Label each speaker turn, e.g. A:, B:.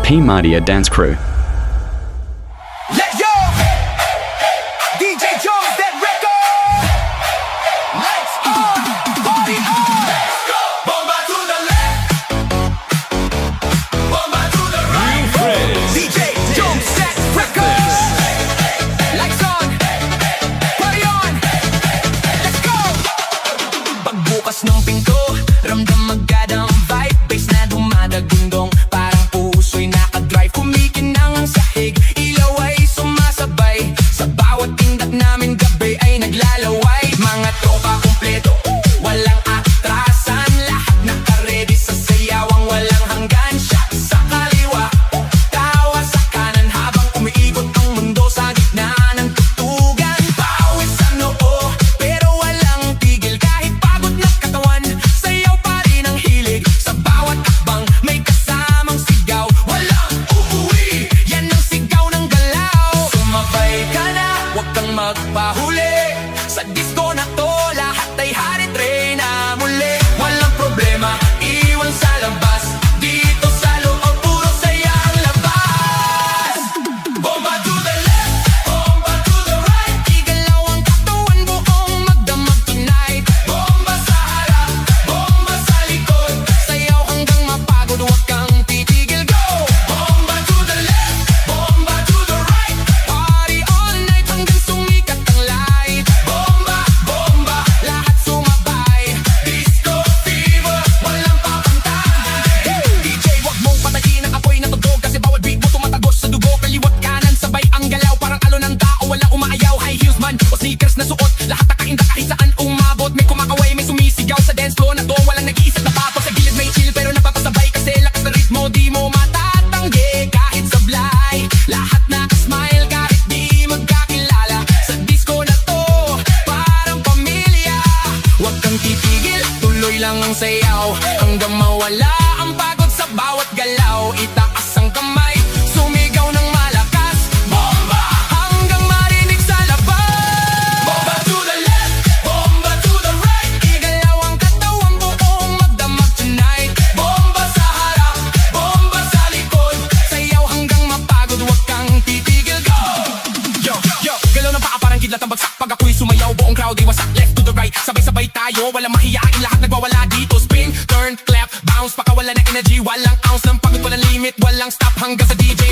A: P Mardia Dance Crew.
B: Let's go! DJ Jones, that record! Lights on, party on! Let's go! Bomba to the left, bomba to the right. DJ Jones, that record! Lights on, party on! Let's go! Pagbukas ng pinto, ramdam agad ang vibe. Bass na dumadagundong, parang puso'y nakadrive. Kumikinang ang sahig, ilaw ay sumasabay. Sa bawat tindak namin gabi ay naglalaway. Mga tropa kumpleto, walang atrasan. Lahat nakaredy sa sayawang walang hanggan. Shot sa kaliwa, tawa sa kanan. Habang umiikot ang mundo sa gitna ng tutugan. Pawis sa noo, pero walang tigil. Kahit pagod na katawan, sayaw pa rin ang hilig. Sa bawat akbang may kasamang sigaw. Walang uuwi, yan ang sigaw ng galaw. Sumabay ka na, huwag kang magpahuli. Sa disco na to, lahat ay harit reyna muli. Walang problema, iwan sa labas. Dito sa loob, puro saya ang labas. Bomba to the left, bomba to the right. Igalaw ang katawan, buong magdamag tonight. Bomba sa harap, bomba sa likod. Sayaw hanggang mapagod, huwag kang titigil, go! Bomba to the left, bomba to the right. Party all night hanggang sumikat ang light. Bomba, bomba, lahat sumabay. Disco fever, walang papantay. DJ, wag mong patayin ang apoy ng tugtog. Kasi bawat beat mo tumatagos sa dugo. Kaliwat kanan, sabay ang galaw. Parang alon ng tao, walang umaayaw. High heels man o sneakers na suot. Lahat nakainda kahit saan umabot. May kumakaway, may sumisigaw sa dance floor na to. Walang nag-iisip na papag sa gilid, may chill pero napapasabay. Kasi lakas na ritmo, di mo matatanggi. Kahit sablay, lahat nakasmile. Kahit di magkakilala, sa disco na to, parang pamilya. Huwag kang titigil, tuloy lang ang sayaw. Hanggang mawala ang pagod sa bawat galaw. Itaas ang kamay, sumigaw ng malakas. Bomba! Hanggang marinig sa labas. Bomba to the left, bomba to the right. Igalaw ang katawan, buong magdamag tonight. Bomba sa harap, bomba sa likod. Sayaw hanggang mapagod, huwag kang titigil, go! Yo, yo, galaw ng paa parang kidlat ang bagsak. Pag ako'y sumayaw, buong crowd ay wasak. Left to the right, sabay-sabay tayo. Walang mahiyain, lahat nagwawala dito. Spin, turn, clap, bounce, pakawala na energy. Walang ounce ng pagod, walang limit, walang stop. Hanggang sa DJ